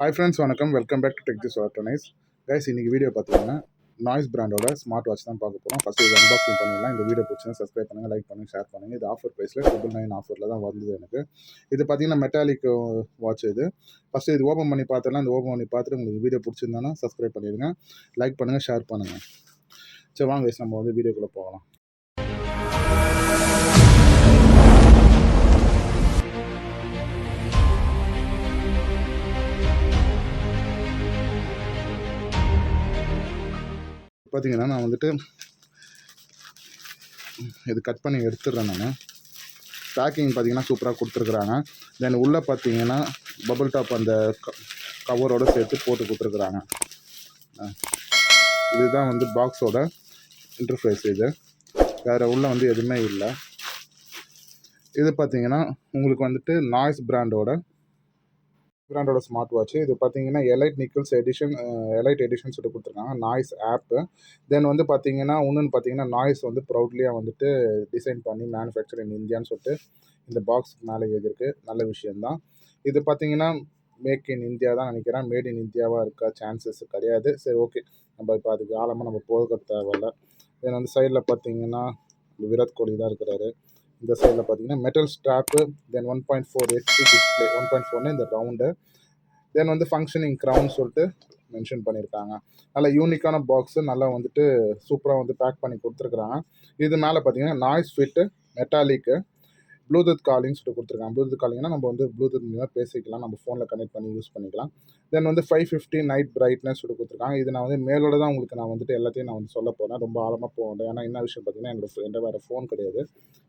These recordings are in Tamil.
ஹாய் ஃப்ரெண்ட்ஸ், வணக்கம். Welcome back to tech this electronics. Guys, இன்னைக்கு வீடியோ பார்த்தீங்கன்னா நாய்ஸ் பிராண்டோட ஸ்மார்ட் வாட்ச் தான் பார்க்க போகிறோம். ஃபஸ்ட்டு இது அன்பாக்சிங் பண்ணிடலாம். இந்த வீடியோ பிடிச்சினா சப்ஸ்கிரைப் பண்ணுங்கள், லைக் பண்ணுங்கள், ஷேர் பண்ணுங்கள். இது ஆஃபர் ப்ரைஸில் 999 ஆஃபரில் தான் வந்தது எனக்கு. இது பார்த்தீங்கன்னா மெட்டாலிக் வாட்ச் இது. ஃபஸ்ட்டு இது ஓப்பன் பண்ணி பார்த்துடலாம். இந்த ஓப்பன் பண்ணி பார்த்துட்டு உங்களுக்கு வீடியோ பிடிச்சிருந்தானா சப்ஸ்கிரைப் பண்ணிடுங்க, லைக் பண்ணுங்கள், ஷேர் பண்ணுங்கள். சரி வாங்க கைஸ், நம்ம வந்து வீடியோக்குள்ளே போகலாம். பார்த்தீங்கன்னா நான் வந்துட்டு இது கட் பண்ணி எடுத்துடுறேன். நான் பேக்கிங் பார்த்தீங்கன்னா சூப்பராக கொடுத்துருக்குறாங்க. தென் உள்ளே பார்த்தீங்கன்னா பபுள் டாப் அந்த கவரோடு சேர்த்து போட்டு கொடுத்துருக்குறாங்க. இதுதான் வந்து பாக்ஸோட இன்டர்ஃபேஸ். இது வேறு உள்ளே வந்து எதுவுமே இல்லை. இது பார்த்தீங்கன்னா உங்களுக்கு வந்துட்டு நாய்ஸ் பிராண்டோட ஸ்மார்ட் வாட்ச். இது பார்த்தீங்கன்னா எலைட் நிக்கல்ஸ் எடிஷன், எலைட் எடிஷன் சொல்லிட்டு கொடுத்துருக்காங்க. நாய்ஸ் ஆப்பு. தென் வந்து பார்த்தீங்கன்னா இன்னொன்று பார்த்தீங்கன்னா நாய்ஸ் வந்து ப்ரௌட்லியாக வந்துட்டு டிசைன் பண்ணி மேனுஃபேக்சர் இன் இந்தியான்னு சொல்லிட்டு இந்த பாக்ஸ் மேலே எழுதியிருக்கு. நல்ல விஷயந்தான். இது பார்த்தீங்கன்னா மேக் இன் இந்தியா தான் நினைக்கிறேன். மேட் இன் இந்தியாவாக இருக்கா சான்சஸ் கிடையாது. சரி, ஓகே, நம்ம இப்போ அதுக்கு ஆழமாக நம்ம போக தேவையில்லை. தென் வந்து சைடில் பார்த்தீங்கன்னா விராட் கோலி தான் இருக்கிறாரு. இந்த சைடில் பார்த்தீங்கன்னா மெட்டல் ஸ்ட்ராப்பு, தென் 1.4 ஹெச்டி டிஸ்பிளே. 1.4 இந்த ரவுண்டு. தென் வந்து ஃபங்க்ஷனிங் க்ரௌன் சொல்லிட்டு மென்ஷன் பண்ணியிருக்காங்க. நல்ல யூனிக்கான பாக்ஸு, நல்லா வந்துட்டு சூப்பராக வந்து பேக் பண்ணி கொடுத்துருக்குறாங்க. இது மேலே பார்த்தீங்கன்னா நாய்ஸ் ஃபிட்டு மெட்டாலிக்கு ப்ளூடூத் காலிங் சொல்லிட்டு கொடுத்துருக்காங்க. ப்ளூடூத் காலிங்னா நம்ம வந்து ப்ளூடூத் மூலமாக பேசிக்கலாம், நம்ம ஃபோனில் கனெக்ட் பண்ணி யூஸ் பண்ணிக்கலாம். தென் வந்து 550 நைட் பிரைட்னஸ் சொல்லிட்டு கொடுத்துருக்காங்க. இது நான் வந்து மேலோட தான் உங்களுக்கு நான் வந்துட்டு எல்லாத்தையும் நான் வந்து சொல்ல போகிறேன். ரொம்ப ஆழமாக போகணும். ஏன்னா என்ன விஷயம் பார்த்தீங்கன்னா என்னோட வேறு ஃபோன் கிடையாது.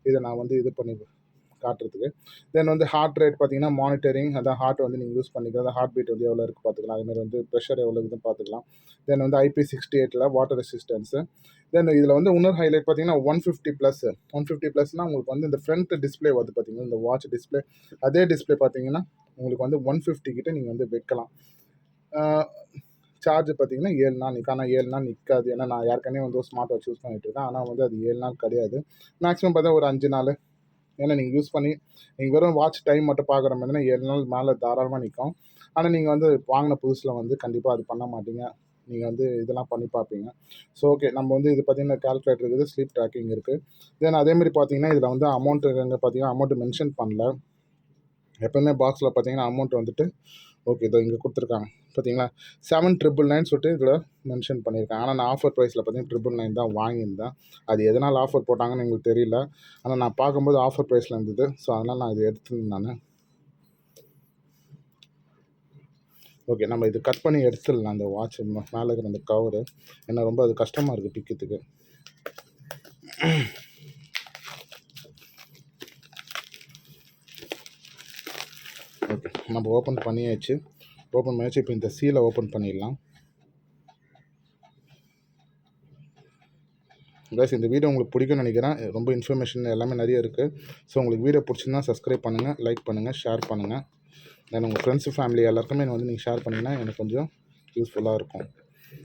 இதை நான் வந்து இது பண்ணி காட்டுறதுக்கு. தென் வந்து ஹார்ட் ரேட் பார்த்தீங்கன்னா மானிட்டரிங், அதான் ஹார்ட் வந்து நீங்கள் யூஸ் பண்ணிக்கலாம். ஹார்ட் பீட் வந்து எவ்வளோ இருக்குது பார்த்துக்கலாம். அதுமாதிரி வந்து ப்ரெஷர் எவ்வளோ இருக்குதுன்னு பார்த்துக்கலாம். தென் வந்து IP68 வாட்டர் ரெசிஸ்டன்ஸு. தென் இதில் வந்து இன்னொரு ஹைலைட் பார்த்தீங்கன்னா 150+. உங்களுக்கு வந்து இந்த ஃப்ரண்ட் டிஸ்பிளே வந்து பார்த்தீங்கன்னா இந்த வாட்ச் டிஸ்பிளே அதே டிஸ்பிளே பார்த்தீங்கன்னா உங்களுக்கு வந்து 150 கிட்ட நீங்கள் வந்து வைக்கலாம். சார்ஜ் பார்த்தீங்கன்னா 7 நாள் நிற்கும். ஆனால் 7 நாள் நிற்காது. ஏன்னா நான் ஏற்கனவே வந்து ஒரு ஸ்மார்ட் வாட்ச் யூஸ் பண்ணிட்டு இருக்கேன். ஆனால் வந்து அது 7 நாள் கிடையாது. மேக்ஸிமம் பார்த்தா ஒரு 5 நாள். ஏன்னா நீங்கள் யூஸ் பண்ணி நீங்கள் வெறும் வாட்ச் டைம் மட்டும் பார்க்குற மாதிரினா 7 நாள் மேலே தாராளமாக நிற்கும். ஆனால் நீங்கள் வந்து வாங்கின புதுசில் வந்து கண்டிப்பாக அது பண்ண மாட்டீங்க. நீங்கள் வந்து இதெல்லாம் பண்ணி பார்ப்பீங்க. ஸோ ஓகே, நம்ம வந்து இது பார்த்தீங்கன்னா கால்குலேட்டர் இருக்குது, ஸ்லீப் ட்ராக்கிங் இருக்குது. தென் அதேமாதிரி பார்த்தீங்கன்னா இதில் வந்து அமௌண்ட்டு பார்த்தீங்கன்னா அமௌண்ட்டு மென்ஷன் பண்ணல. எப்போவுமே பாக்ஸில் பார்த்தீங்கன்னா அமௌண்ட் வந்துட்டு ஓகே இதோ இங்கே கொடுத்துருக்காங்க பார்த்தீங்களா, 7,999 சொல்லிட்டு இதில் மென்ஷன் பண்ணியிருக்காங்க. ஆனால் நான் ஆஃபர் ப்ரைஸில் பார்த்தீங்கன்னா 999 தான் வாங்கியிருந்தேன். அது எதனால் ஆஃபர் போட்டாங்கன்னு எங்களுக்கு தெரியல. ஆனால் நான் பார்க்கும்போது ஆஃபர் ப்ரைஸில் இருந்தது. ஸோ அதனால் நான் இது எடுத்துருந்தேன். நான் ஓகே, நம்ம இது கட் பண்ணி எடுத்துடலாம். அந்த வாட்ச் மேலே இருக்கிற அந்த கவரு ஏன்னா ரொம்ப அது கஷ்டமாக இருக்குது பிக்கிறதுக்கு. ஓகே, நம்ம ஓப்பன் பண்ணியாச்சு. இப்போ இந்த சீலை ஓப்பன் பண்ணிடலாம். கைஸ், இந்த வீடியோ உங்களுக்கு பிடிக்கும்னு நினைக்கிறேன். ரொம்ப இன்ஃபர்மேஷன் எல்லாமே நிறைய இருக்குது. ஸோ உங்களுக்கு வீடியோ பிடிச்சிருந்தா சப்ஸ்கிரைப் பண்ணுங்கள், லைக் பண்ணுங்கள், ஷேர் பண்ணுங்கள். தென் உங்கள் ஃப்ரெண்ட்ஸு ஃபேமிலி எல்லாருக்குமே வந்து நீங்கள் ஷேர் பண்ணிங்கன்னா எனக்கு கொஞ்சம் யூஸ்ஃபுல்லாக இருக்கும்.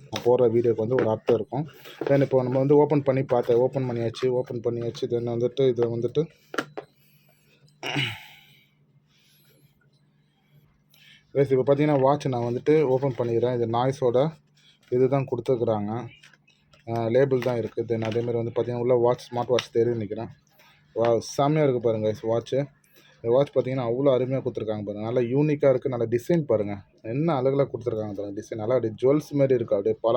நான் போடுற வீடியோக்கு வந்து ஒரு அர்த்தம் இருக்கும். தென் இப்போ நம்ம வந்து ஓப்பன் பண்ணியாச்சு. தென் வந்துட்டு இதை வந்துட்டு கைஸ் இப்போ பார்த்தீங்கன்னா வாட்ச் நான் வந்துட்டு ஓப்பன் பண்ணிடுறேன். இது நாய்ஸோட இது தான் கொடுத்துருக்குறாங்க, லேபிள் தான் இருக்குது. தென் அதேமாதிரி வந்து பார்த்தீங்கன்னா உள்ள வாட்ச் ஸ்மார்ட் வாட்ச் தெரியும்னு நினைக்கிறேன். செம்மையாக இருக்குது பாருங்கள் கைஸ் வாட்ச்சு. இந்த வாட்ச் பார்த்தீங்கன்னா அவ்வளோ அருமையாக கொடுத்துருக்காங்க பாருங்கள். நல்லா யூனிக்காக இருக்குது. நல்லா டிசைன் பாருங்கள், என்ன அழகாக கொடுத்துருக்காங்க பாருங்கள். டிசைன் நல்லா அப்படியே ஜுவல்ஸ் மாதிரி இருக்குது, அப்படியே பல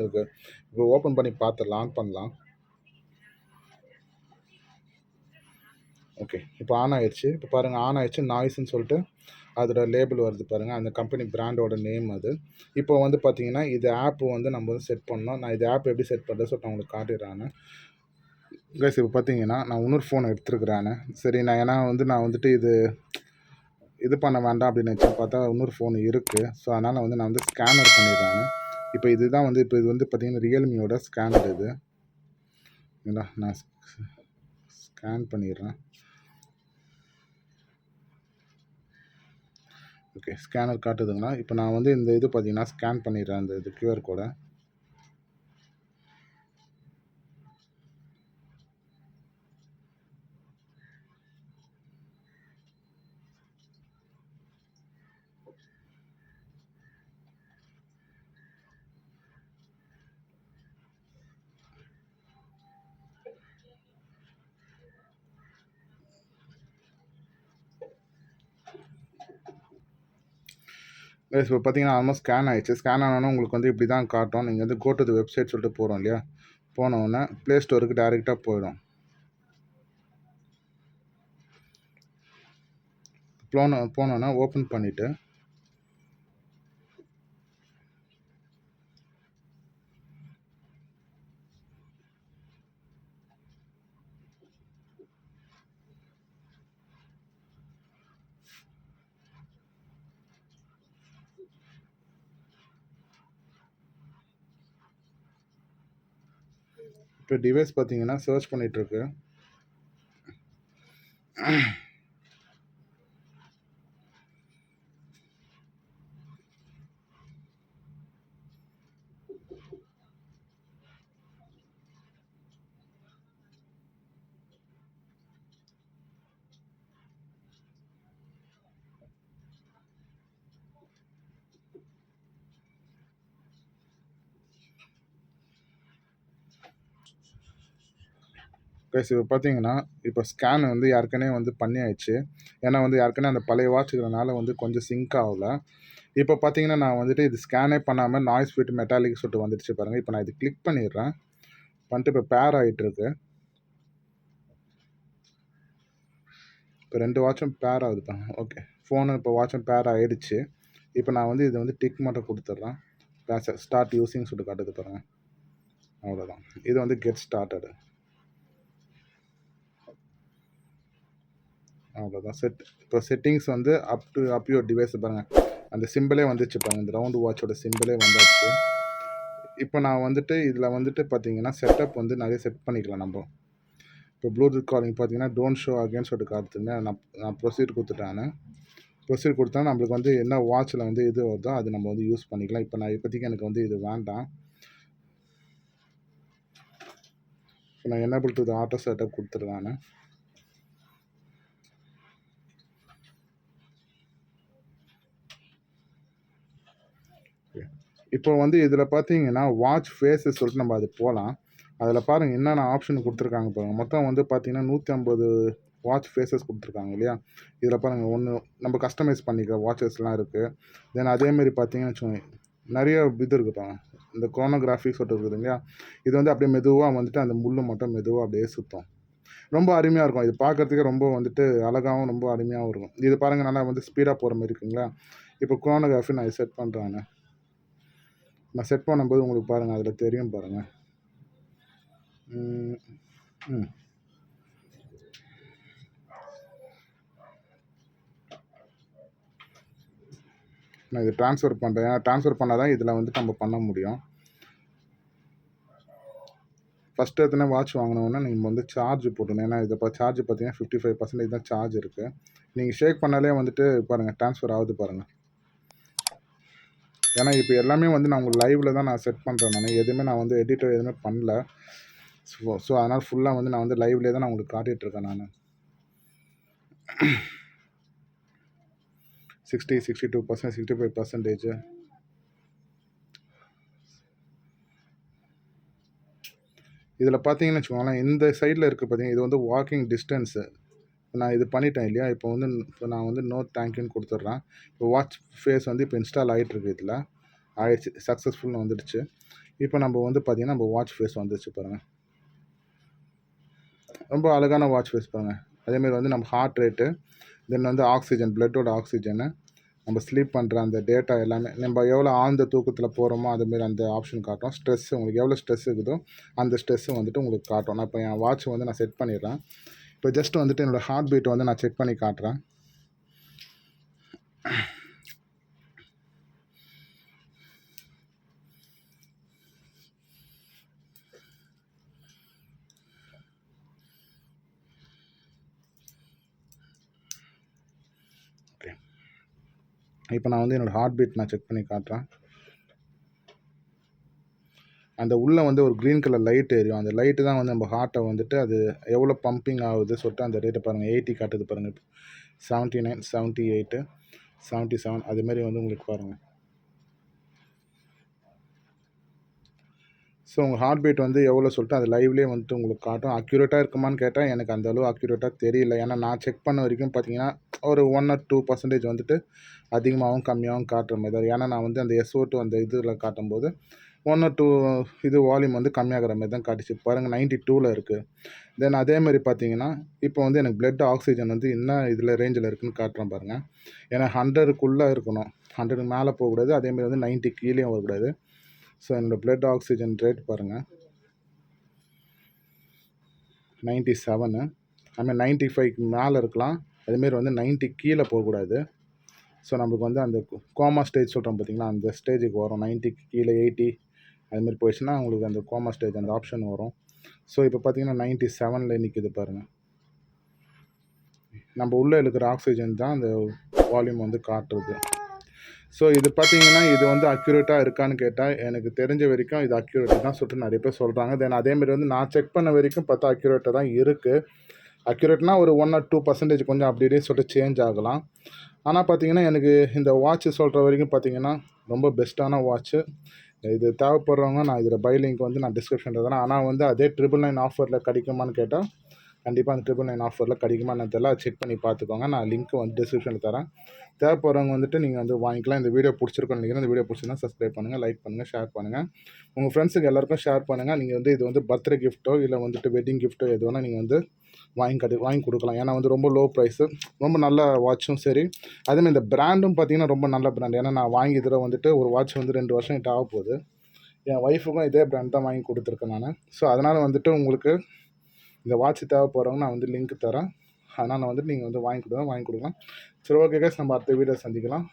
இருக்குது. இப்போ ஓப்பன் பண்ணி பார்த்துடலாம், ஆன் பண்ணலாம். ஓகே, இப்போ ஆன் ஆயிடுச்சு. இப்போ பாருங்கள் ஆன் ஆயிடுச்சு. நாய்ஸ்ன்னு சொல்லிட்டு அதோட லேபிள் வருது பாருங்கள், அந்த கம்பெனி பிராண்டோட நேம் அது. இப்போ வந்து பார்த்தீங்கன்னா இது ஆப் வந்து நம்ம வந்து செட் பண்ணோம். நான் இது ஆப் எப்படி செட் பண்ணுறது சொல்லிட்டு நான் உங்களுக்கு காட்டிடுறேன். கைஸ் இப்போ பார்த்தீங்கன்னா நான் இன்னொரு ஃபோன் எடுத்துருக்குறேன். சரி, நான் வந்துட்டு இது பண்ண வேண்டாம் அப்படின்னு நினச்சி பார்த்தா இன்னொரு ஃபோன் இருக்குது. ஸோ அதனால் வந்து நான் வந்து ஸ்கேனர் பண்ணிடுறேன். இப்போ இது வந்து பார்த்தீங்கன்னா ரியல்மியோட ஸ்கேனர் இது. நான் ஸ்கேன் பண்ணிடுறேன். ஓகே, ஸ்கேனர் காட்டுதுங்களா? இப்போ நான் வந்து இந்த இது பார்த்தீங்கன்னா ஸ்கேன் பண்ணிடுறேன், இந்த இது QR கோடை. இப்போ பார்த்தீங்கன்னா ஆல்மோஸ்ட் ஸ்கேன் ஆயிடுச்சு. ஸ்கேன் ஆனோனே உங்களுக்கு வந்து இப்படி தான் காட்டும். நீங்கள் வந்து கோ டு தி வெப்சைட் சொல்லிட்டு போகிறோம் இல்லையா? போனோடனே ப்ளே ஸ்டோருக்கு டைரெக்டாக போயிடும். போனோன்னா ஓப்பன் பண்ணிவிட்டு இப்போ டிவைஸ் பார்த்தீங்கன்னா சர்ச் பண்ணிகிட்ருக்கு. கைஸ் இப்போ பார்த்தீங்கன்னா இப்போ ஸ்கேன் வந்து யாருக்கனே வந்து பண்ணியாயிடுச்சு. ஏன்னா வந்து யாருக்கனே அந்த பழைய வாட்சுக்கிறனால வந்து கொஞ்சம் சிங்க் ஆகல. இப்போ பார்த்தீங்கன்னா நான் வந்துட்டு இது ஸ்கேனே பண்ணாமல் நாய்ஸ் ஃபிட் மெட்டாலிக் சொல்லிட்டு வந்துடுச்சு பாருங்கள். இப்போ நான் இது கிளிக் பண்ணிடுறேன். பண்ணிட்டு இப்போ பேர் ஆகிட்டுருக்கு. இப்போ 2 வாட்சும் பேர் ஆகுது பாருங்க. ஓகே, ஃபோனு இப்போ வாட்சும் பேர் ஆகிடுச்சு. இப்போ நான் வந்து இதை வந்து டிக் மட்டும் கொடுத்துட்றேன். ஸ்டார்ட் யூஸிங் சொல்லிட்டு காட்டுது பாருங்கள். அவ்வளோதான். இது வந்து கெட் ஸ்டார்டடு. அவ்வளோதான் செட். இப்போ செட்டிங்ஸ் வந்து அப் யுவர் டிவைஸ் பாருங்கள். அந்த சிம்பிளே வந்துச்சு பாருங்கள். இந்த ரவுண்டு வாட்சோட சிம்பிளே வந்தாச்சு. இப்போ நான் வந்துட்டு இதில் வந்துட்டு பார்த்தீங்கன்னா செட்டப் வந்து நிறைய செட் பண்ணிக்கலாம் நம்ம. இப்போ ப்ளூடூத் காலிங் பார்த்தீங்கன்னா டோன்ட் ஷோ அகேன்னு சொல்லிட்டு காத்துங்க. நான் ப்ரொசீட் கொடுத்துட்டேன். ப்ரொசீட் கொடுத்தா நம்மளுக்கு வந்து என்ன வாட்சில் வந்து இது வருதோ அது நம்ம வந்து யூஸ் பண்ணிக்கலாம். இப்போ நான் இப்போதைக்கு எனக்கு வந்து இது வேண்டாம். இப்போ நான் enable to the auto setup கொடுத்துருவேன். இப்போ வந்து இதில் பார்த்தீங்கன்னா வாட்ச் ஃபேஸஸ் சொல்லிட்டு நம்ம அது போகலாம். அதில் பாருங்கள் என்னென்ன ஆப்ஷன் கொடுத்துருக்காங்க பாருங்கள். மொத்தம் வந்து பார்த்தீங்கன்னா 150 வாட்ச் ஃபேஸஸ் கொடுத்துருக்காங்க இல்லையா? இதில் பாருங்கள் ஒன்று நம்ம கஸ்டமைஸ் பண்ணிக்கிற வாட்சஸ்லாம் இருக்குது. தென் அதேமாரி பார்த்தீங்கன்னு வச்சுக்கோங்க நிறைய இது இருக்குது பாருங்கள். இந்த குரோனோகிராஃபி சொல்லிட்டு இருக்குது இல்லையா? இது வந்து அப்படியே மெதுவாக வந்துட்டு அந்த முள்ளு மட்டும் மெதுவாக அப்படியே சுற்றும். ரொம்ப அருமையாக இருக்கும். இது பார்க்குறதுக்கே ரொம்ப வந்துட்டு அழகாகவும் ரொம்ப அருமையாகவும் இருக்கும். இது பாருங்கள் நல்லா வந்து ஸ்பீடாக போகிற மாதிரி இருக்குங்களா? இப்போ குரோனோகிராஃபி நான் செட் பண்ணுறேன். நான் செட் பண்ணும்போது உங்களுக்கு பாருங்கள் அதில் தெரியும் பாருங்கள். நான் இது ட்ரான்ஸ்ஃபர் பண்ணுறேன். ஏன்னா ட்ரான்ஸ்ஃபர் பண்ணால் தான் இதில் வந்துட்டு நம்ம பண்ண முடியும். ஃபஸ்ட்டு எத்தனை வாட்ச் வாங்கினோன்னா நீங்கள் வந்து சார்ஜ் போட்டணும். ஏன்னா இதை சார்ஜ் பார்த்தீங்கன்னா 55% தான் சார்ஜ் இருக்குது. நீங்கள் ஷேக் பண்ணாலே வந்துட்டு பாருங்கள் ட்ரான்ஸ்ஃபர் ஆகுது பாருங்கள். ஏன்னா இப்போ எல்லாமே வந்து நான் உங்களுக்கு லைவில் தான் நான் செட் பண்ணுறேன். நான் எதுவுமே நான் வந்து எடிட்டர் எதுவுமே பண்ணல. ஸோ அதனால் ஃபுல்லாக வந்து நான் வந்து லைவ்லேயே தான் நான் உங்களுக்கு காட்டிகிட்ருக்கேன். நான் 62%, 65%. இதில் பார்த்தீங்கன்னு வச்சுக்கோங்களேன், இந்த சைடில் இருக்குது பார்த்தீங்கன்னா இது வந்து வாக்கிங் டிஸ்டன்ஸு. நான் இது பண்ணிட்டேன் இல்லையா? இப்போ வந்து நான் வந்து நோ தேங்க்யூன்னு கொடுத்துட்றேன். இப்போ வாட்ச் ஃபேஸ் வந்து இப்போ இன்ஸ்டால் ஆகிட்டுருக்கு. இதில் ஆயிடுச்சு, சக்ஸஸ்ஃபுல்னு வந்துடுச்சு. இப்போ நம்ம வந்து பார்த்தீங்கன்னா நம்ம வாட்ச் ஃபேஸ் வந்துடுச்சு பாருங்கள். ரொம்ப அழகான வாட்ச் ஃபேஸ் பாருங்கள். அதேமாதிரி வந்து நம்ம ஹார்ட் ரேட்டு, தென் வந்து ஆக்சிஜன், பிளட்டோட ஆக்சிஜனு, நம்ம ஸ்லீப் பண்ணுற அந்த டேட்டா எல்லாமே நம்ம எவ்வளோ ஆழ்ந்த தூக்கத்தில் போகிறோமோ அதுமாரி அந்த ஆப்ஷன் காட்டும். ஸ்ட்ரெஸ்ஸு உங்களுக்கு எவ்வளோ ஸ்ட்ரெஸ் இருக்குதோ அந்த ஸ்ட்ரெஸ்ஸு வந்துட்டு உங்களுக்கு காட்டும். நான் இப்போ என் வாட்ச் வந்து நான் செட் பண்ணிடுறேன். இப்போ ஜஸ்ட் வந்துட்டு என்னோடய ஹார்ட் பீட் வந்து நான் செக் பண்ணி காட்டுறேன். ஓகே, இப்போ நான் வந்து என்னோடய ஹார்ட் பீட் நான் செக் பண்ணி காட்டுறேன். அந்த உள்ளே வந்து ஒரு க்ரீன் கலர் லைட் எரியும். அந்த லைட்டு தான் வந்து நம்ம ஹார்ட்டை வந்துட்டு அது எவ்வளோ பம்பிங் ஆகுது சொல்லிட்டு அந்த ரேட்டை பாருங்கள். 80 காட்டுது பாருங்கள். 79, 78, 77 அதுமாரி வந்து உங்களுக்கு பாருங்கள். ஸோ உங்கள் ஹார்ட் பீட் வந்து எவ்வளோ சொல்லிட்டு அது லைவ்லேயே வந்துட்டு உங்களுக்கு காட்டும். அக்யூரேட்டாக இருக்குமான்னு கேட்டால் எனக்கு அந்த அளவு அக்யூரேட்டாக தெரியல. ஏன்னா நான் செக் பண்ண வரைக்கும் பார்த்தீங்கன்னா ஒரு 1 or 2% வந்துட்டு அதிகமாகவும் கம்மியாகவும் காட்டுற மாதிரி தான். ஏன்னா நான் வந்து அந்த SO2 அந்த இதில் காட்டும்போது 1 or 2 இது வால்யூம் வந்து கம்மியாகிற மாதிரி தான் காட்டுச்சு. பாருங்கள் 92ல் இருக்குது. தென் அதேமாதிரி பார்த்தீங்கன்னா இப்போ வந்து எனக்கு பிளட் ஆக்சிஜன் வந்து என்ன இதில் ரேஞ்சில் இருக்குதுன்னு காட்டுறேன் பாருங்கள். ஏன்னா 100க்குள்ளே இருக்கணும், 100 மேலே போகக்கூடாது, அதேமாதிரி வந்து 90 கீழேயும் வரக்கூடாது. ஸோ என்னோடய பிளட் ஆக்சிஜன் ரேட் பாருங்கள் 97, ஐ மீன் 95க்கு மேலே இருக்கலாம், அதுமாரி வந்து 90 கீழே போகக்கூடாது. ஸோ நம்மளுக்கு வந்து அந்த கோமா ஸ்டேஜ் சொல்கிறோம் பார்த்தீங்களா, அந்த ஸ்டேஜுக்கு வரும். 90க்கு கீழே 80 அதுமாரி போயிடுச்சுன்னா உங்களுக்கு அந்த கோமா ஸ்டேஜ் அந்த ஆப்ஷன் வரும். ஸோ இப்போ பார்த்தீங்கன்னா 97ல் நிற்கிது பாருங்கள். நம்ம உள்ளே இருக்கிற ஆக்சிஜன் தான் அந்த வால்யூம் வந்து காட்டுறது. ஸோ இது பார்த்தீங்கன்னா இது வந்து அக்யூரேட்டாக இருக்கான்னு கேட்டால் எனக்கு தெரிஞ்ச வரைக்கும் இது அக்யூரேட்டாக தான் சொல்லிட்டு நிறைய பேர் சொல்கிறாங்க. தென் அதேமாதிரி வந்து நான் செக் பண்ண வரைக்கும் பார்த்தா அக்யூரேட்டாக தான் இருக்குது. அக்யூரேட்னா ஒரு 1 or 2% கொஞ்சம் அப்படி இப்படின்னு சொல்லிட்டு சேஞ்ச் ஆகலாம். ஆனால் பார்த்தீங்கன்னா எனக்கு இந்த வாட்ச் சொல்கிற வரைக்கும் பார்த்தீங்கன்னா ரொம்ப பெஸ்ட்டான வாட்ச்சு. இது தேவைப்படுறவங்க நான் இதில் பை லிங்க் வந்து நான் டிஸ்கிரிப்ஷனில் தரேன். ஆனால் வந்து அதே 999 ஆஃபரில் கிடைக்குமான்னு கேட்டால் கண்டிப்பாக அந்த 999 ஆஃபரில் கிடைக்குமான்னு தெரியல. செக் பண்ணி பார்த்துக்கோங்க. நான் லிங்க் வந்து டிஸ்கிரிப்ஷனில் தரேன். தேவைப்படுறவங்க வந்துட்டு நீங்கள் வந்து வாங்கிக்கலாம். இந்த வீடியோ பிடிச்சிருக்குன்னு நினைக்கிறேன். இந்த வீடியோ பிடிச்சிருந்தா சப்ஸ்கிரைப் பண்ணுங்கள், லைக் பண்ணுங்கள், ஷேர் பண்ணுங்கள். உங்கள் ஃப்ரெண்ட்ஸுக்கு எல்லாருக்கும் ஷேர் பண்ணுங்கள். நீங்கள் வந்து இது வந்து பர்த்டே கிஃப்ட்டோ இல்லை வந்துட்டு வெட்டிங் கிஃப்ட்டோ எது வேணால் நீங்கள் வந்து வாங்கி கொடுக்கலாம். ஏன்னா வந்து ரொம்ப லோ ப்ரைஸு, ரொம்ப நல்ல வாட்சும் சரி. அதேமாதிரி இந்த பிராண்டும் பார்த்தீங்கன்னா ரொம்ப நல்ல பிராண்ட். ஏன்னா நான் வாங்கி இதில் வந்துட்டு ஒரு வாட்ச் வந்து 2 வருஷம் கிட்ட ஆக போகுது. என் ஒய்ஃபுக்கும் இதே பிராண்ட் தான் வாங்கி கொடுத்துருக்கேன் நான். ஸோ அதனால் வந்துட்டு உங்களுக்கு இந்த வாட்ச் தேவைப்படுறவங்க நான் வந்து லிங்க் தரேன். அதனால் வந்துட்டு நீங்கள் வந்து வாங்கி கொடுக்கலாம். சரி, ஓகே கைஸ், நம்ம அடுத்த வீடியோ சந்திக்கலாம்.